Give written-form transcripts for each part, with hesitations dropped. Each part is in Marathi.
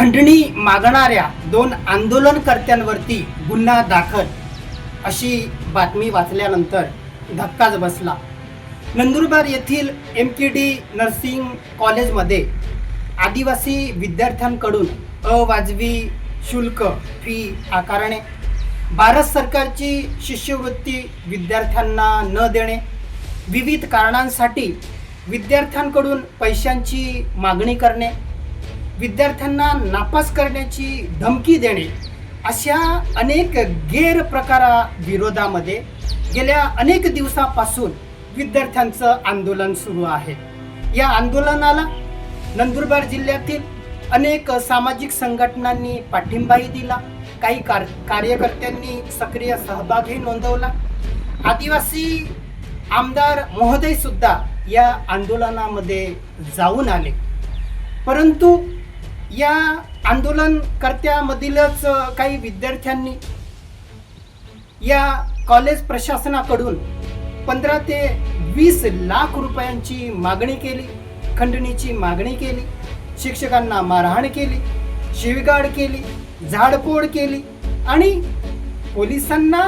खंडणी मागणाऱ्या 2 आंदोलनकर्त्यांवरती गुन्हा दाखल अशी बातमी वाचल्यानंतर धक्काच बसला। नंदुरबार येथील MKD नर्सिंग कॉलेजमध्ये आदिवासी विद्यार्थ्यांकडून अवाजवी शुल्क फी आकारणे, भारत सरकारची शिष्यवृत्ती विद्यार्थ्यांना न देणे, विविध कारणांसाठी विद्यार्थ्यांकडून पैशांची मागणी करणे, विद्यार्थ्यांना नापास करण्याची धमकी देणे अशा अनेक गैरप्रकाराविरोधामध्ये गेल्या अनेक दिवसापासून विद्यार्थ्यांचं आंदोलन सुरू आहे। या आंदोलनाला नंदुरबार जिल्ह्यातील अनेक सामाजिक संघटनांनी पाठिंबाही दिला, काही कार्यकर्त्यांनी सक्रिय सहभागही नोंदवला। आदिवासी आमदार महोदय सुद्धा या आंदोलनामध्ये जाऊन आले, परंतु या आंदोलनकर्त्यामधीलच काही विद्यार्थ्यांनी या कॉलेज प्रशासनाकडून 15 ते 20 लाख रुपयांची मागणी केली, खंडणीची मागणी केली, शिक्षकांना मारहाण केली, शिवीगाळ केली, झाडपोड केली आणि पोलिसांना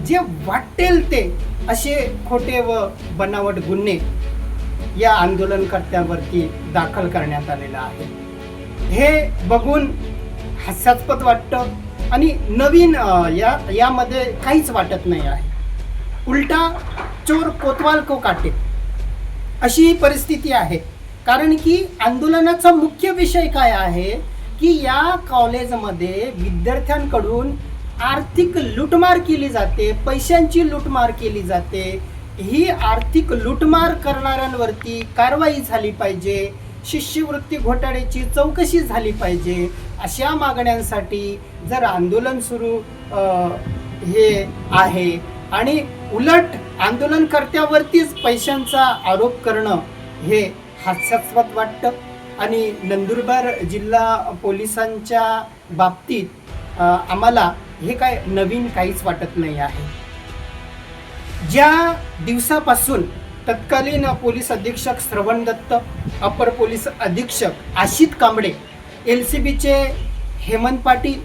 जे वाटेल ते असे खोटे व बनावट गुन्हे या आंदोलनकर्त्यांवरती दाखल करण्यात आलेला आहे। हे बघून हास्यास्पद वाटतं आणि नवीन यामध्ये काहीच वाटत नाही आहे। उलटा चोर कोतवाल को काटे अशी परिस्थिती आहे। कारण की आंदोलनाचा मुख्य विषय काय आहे की या कॉलेजमध्ये विद्यार्थ्यांकडून आर्थिक लूटमार केली जाते, पैशांची लूटमार केली जाते। ही आर्थिक लूटमार करणाऱ्यांवरती कारवाई झाली पाहिजे, शिष्यवृत्ती घोटाळ्याची चौकशी झाली पाहिजे, अशा मागण्यांसाठी जर आंदोलन सुरू हे आहे आणि उलट आंदोलनकर्त्यावरतीच पैशांचा आरोप करणं हे हास्यास्पद वाटतं। आणि नंदुरबार जिल्हा पोलिसांच्या बाबतीत आम्हाला हे काय नवीन काहीच वाटत नाही आहे। ज्या दिवसापासून तत्कालीन पोलीस अधीक्षक श्रवण दत्त, अपर पोलीस अधीक्षक आशित कांबळे, LCBचे हेमंत पाटील,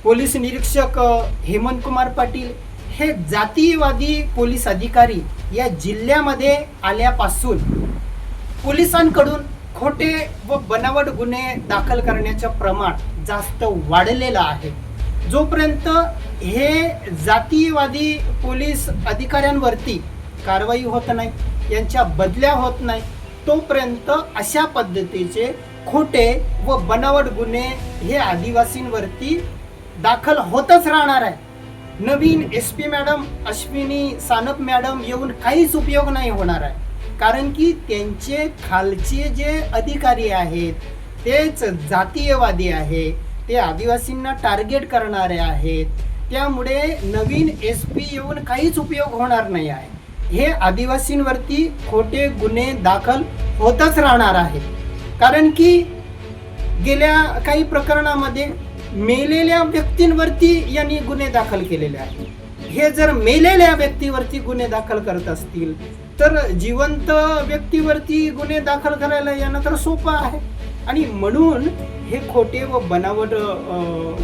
पोलीस निरीक्षक हेमंत कुमार पाटील हे जातीयवादी पोलीस अधिकारी या जिल्ह्यामध्ये आल्यापासून पोलिसांकडून खोटे व बनावट गुन्हे दाखल करण्याचं प्रमाण जास्त वाढलेलं आहे। जोपर्यंत हे जातीयवादी पोलीस अधिकाऱ्यांवरती कारवाई होत नाही, यांच्या बदल्या होत नाही, तोपर्यंत अशा पद्धतीचे खोटे व बनावट गुन्हे हे आदिवासींवरती दाखल होतच राहणार आहे। नवीन SP madam Ashwini Sanap madam येऊन काहीच उपयोग नाही होणार आहे। कारण की त्यांचे खालचे जे अधिकारी आहेत तेच जातीयवादी आहे, ते आदिवासींना टार्गेट करणारे आहेत। त्यामुळे नवीन SP येऊन काहीच उपयोग होणार नाही आहे। हे आदिवासींवरती खोटे गुन्हे दाखल होतच राहणार आहेत। कारण की गेल्या काही प्रकरणामध्ये मेलेल्या व्यक्तींवरती यांनी गुन्हे दाखल केलेले आहेत। हे जर मेलेल्या व्यक्तीवरती गुन्हे दाखल करत असतील तर जिवंत व्यक्तीवरती गुन्हे दाखल करायला यांना तर सोपं आहे। आणि म्हणून हे खोटे व बनावट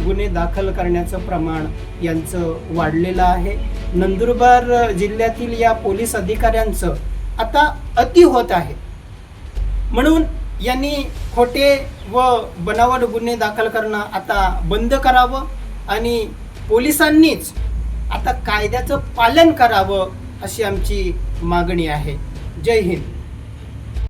गुन्हे दाखल करण्याचं प्रमाण यांचं वाढलेलं आहे। नंदुरबार जिल्ह्यातील या पोलीस अधिकाऱ्यांचं आता अति होत आहे, म्हणून यांनी खोटे व बनावट गुन्हे दाखल करणं आता बंद करावं आणि पोलिसांनीच आता कायद्याचं पालन करावं अशी आमची मागणी आहे। जय हिंद।